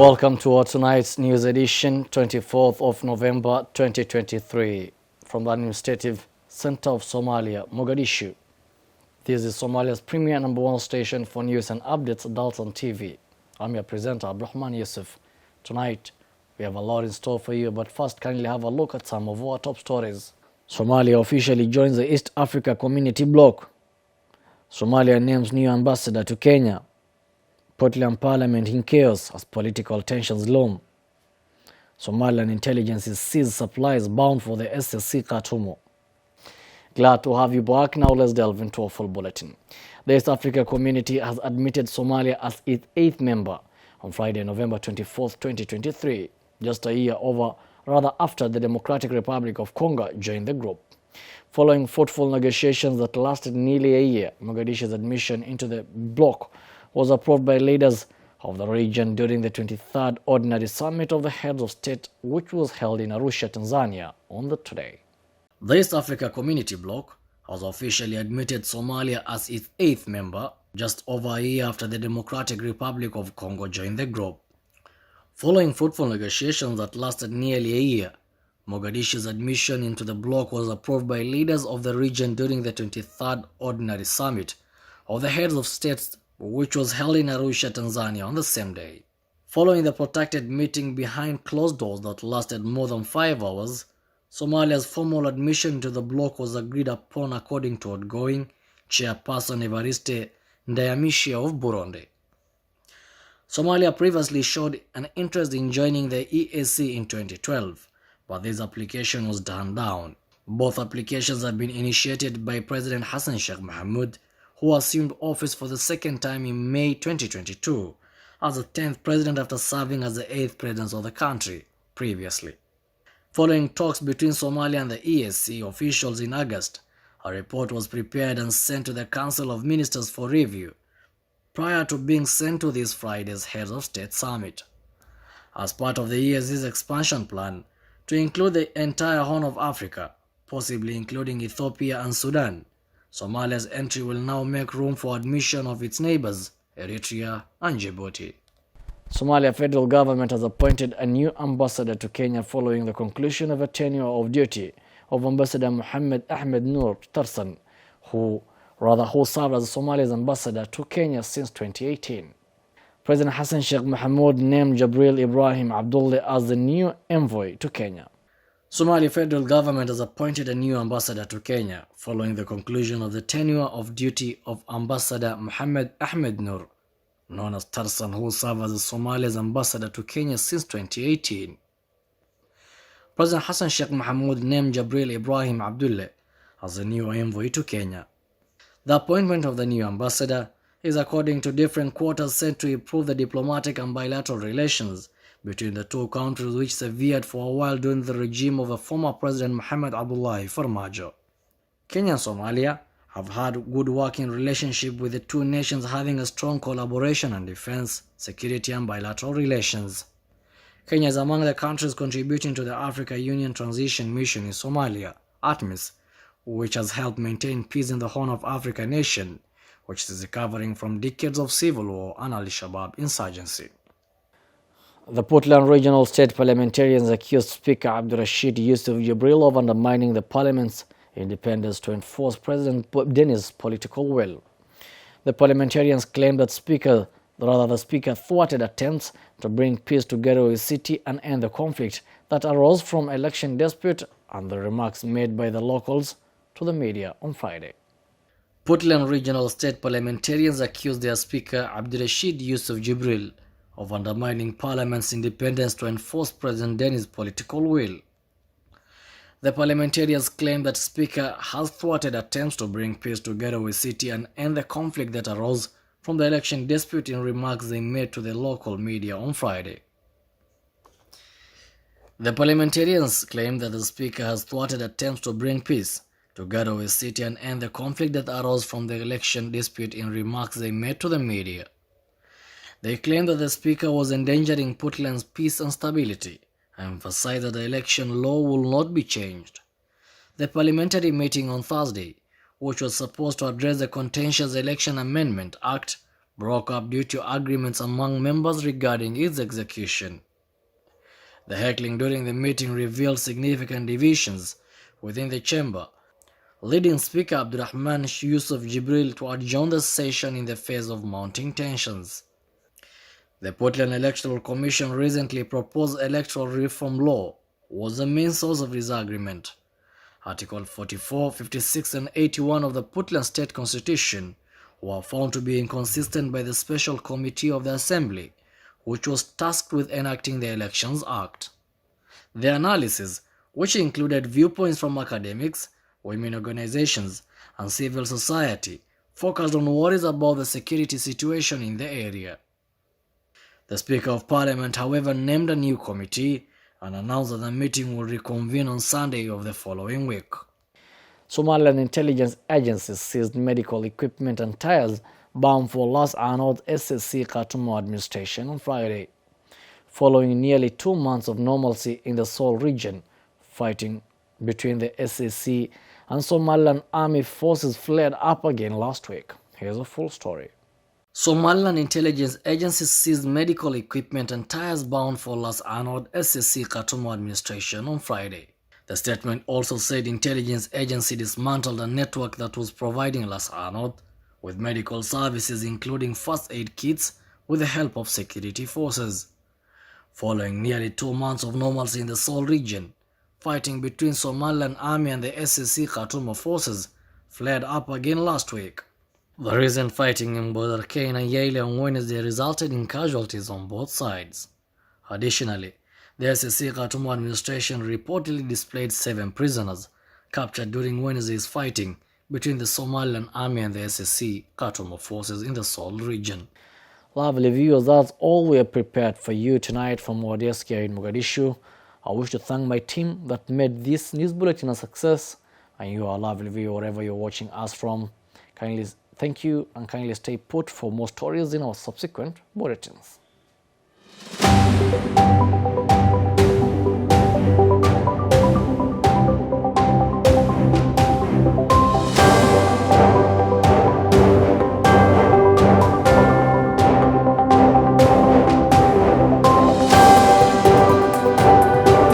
Welcome to our tonight's news edition, 24th of November 2023, from the administrative center of Somalia, Mogadishu. This is Somalia's premier #1 station for news and updates, Dalsan TV. I'm your presenter, Abdulrahman Yusuf. Tonight, we have a lot in store for you, but first, kindly have a look at some of our top stories. Somalia officially joins the East Africa Community Bloc. Somalia names new ambassador to Kenya. Portland Parliament in chaos as political tensions loom. Somalian intelligence seized supplies bound for the SSC Khartoum. Glad to have you back. Now let's delve into a full bulletin. The East Africa Community has admitted Somalia as its 8th member on Friday, November 24th, 2023, just a year after the Democratic Republic of Congo joined the group. Following fruitful negotiations that lasted nearly a year, Mogadishu's admission into the bloc was approved by leaders of the region during the 23rd Ordinary Summit of the Heads of State, which was held in Arusha, Tanzania on today. The East Africa Community Bloc has officially admitted Somalia as its 8th member, just over a year after the Democratic Republic of Congo joined the group. Following fruitful negotiations that lasted nearly a year, Mogadishu's admission into the bloc was approved by leaders of the region during the 23rd Ordinary Summit of the Heads of States, which was held in Arusha, Tanzania on the same day. Following the protracted meeting behind closed doors that lasted more than 5 hours, Somalia's formal admission to the bloc was agreed upon according to outgoing chairperson Evariste Ndayamishia of Burundi. Somalia previously showed an interest in joining the EAC in 2012, but this application was turned down. Both applications have been initiated by President Hassan Sheikh Mohamud, who assumed office for the second time in May 2022 as the 10th president after serving as the 8th president of the country previously. Following talks between Somalia and the EAC officials in August, a report was prepared and sent to the Council of Ministers for review prior to being sent to this Friday's Heads of State Summit. As part of the EAC's expansion plan to include the entire Horn of Africa, possibly including Ethiopia and Sudan, Somalia's entry will now make room for admission of its neighbors, Eritrea and Djibouti. Somalia federal government has appointed a new ambassador to Kenya following the conclusion of a tenure of duty of Ambassador Mohammed Ahmed Nur Tarsan, who served as Somalia's ambassador to Kenya since 2018. President Hassan Sheikh Mohamud named Jabril Ibrahim Abdullah as the new envoy to Kenya. Somali federal government has appointed a new ambassador to Kenya following the conclusion of the tenure of duty of Ambassador Mohammed Ahmed Nur, known as Tarsan, who served as Somalia's ambassador to Kenya since 2018. President Hassan Sheikh Mohamud named Jabril Ibrahim Abdullah as the new envoy to Kenya. The appointment of the new ambassador is according to different quarters set to improve the diplomatic and bilateral relations between the two countries, which severed for a while during the regime of the former President Mohamed Abdullahi Farmajo. Kenya and Somalia have had good working relationship, with the two nations having a strong collaboration on defense, security and bilateral relations. Kenya is among the countries contributing to the Africa Union Transition Mission in Somalia, ATMIS, which has helped maintain peace in the Horn of Africa nation, which is recovering from decades of civil war and Al-Shabaab insurgency. The Portland Regional State parliamentarians accused Speaker Abdurrashid Yusuf Jibril of undermining the parliament's independence to enforce President Dennis' political will. The parliamentarians claimed that the Speaker thwarted attempts to bring peace to Garowe City and end the conflict that arose from election dispute and the remarks made by the locals to the media on Friday. Portland Regional State parliamentarians accused their Speaker Abdurrashid Yusuf Jibril of undermining Parliament's independence to enforce President Dennis' political will. The parliamentarians claim that Speaker has thwarted attempts to bring peace to Garowe City and end the conflict that arose from the election dispute in remarks they made to the local media on Friday. The parliamentarians claim that the Speaker has thwarted attempts to bring peace to Garowe City and end the conflict that arose from the election dispute in remarks they made to the media. They claim that the Speaker was endangering Portland's peace and stability, and emphasized that the election law will not be changed. The parliamentary meeting on Thursday, which was supposed to address the contentious Election Amendment Act broke up due to agreements among members regarding its execution. The heckling during the meeting revealed significant divisions within the chamber, leading Speaker Abdurrahman Yusuf Jibril to adjourn the session in the face of mounting tensions. The Portland Electoral Commission recently proposed electoral reform law was the main source of disagreement. Article 44, 56 and 81 of the Portland State Constitution were found to be inconsistent by the Special Committee of the Assembly, which was tasked with enacting the Elections Act. The analysis, which included viewpoints from academics, women organizations, and civil society, focused on worries about the security situation in the area. The Speaker of Parliament, however, named a new committee and announced that the meeting will reconvene on Sunday of the following week. Somalian intelligence agencies seized medical equipment and tires bound for last honored SSC Khartoum administration on Friday. Following nearly 2 months of normalcy in the Sol region, fighting between the SSC and Somaliland army forces flared up again last week. Here's a full story. Somaliland intelligence agencies seized medical equipment and tires bound for last honored SSC Khartoum administration on Friday. The statement also said intelligence agency dismantled a network that was providing last honored with medical services including first aid kits with the help of security forces. Following nearly 2 months of normalcy in the Sol region, fighting between Somaliland army and the SSC Khartoum forces flared up again last week. The recent fighting in border Kane and Yale on Wednesday resulted in casualties on both sides. Additionally, the SSC Khartoum administration reportedly displayed 7 prisoners captured during Wednesday's fighting between the Somaliland army and the SSC Khartoum forces in the Sol region. Lovely viewers, that's all we are prepared for you tonight from our desk here in Mogadishu. I wish to thank my team that made this news bulletin a success, and you are a lovely viewer wherever you're watching us from. Kindly thank you and kindly stay put for more stories in our subsequent bulletins.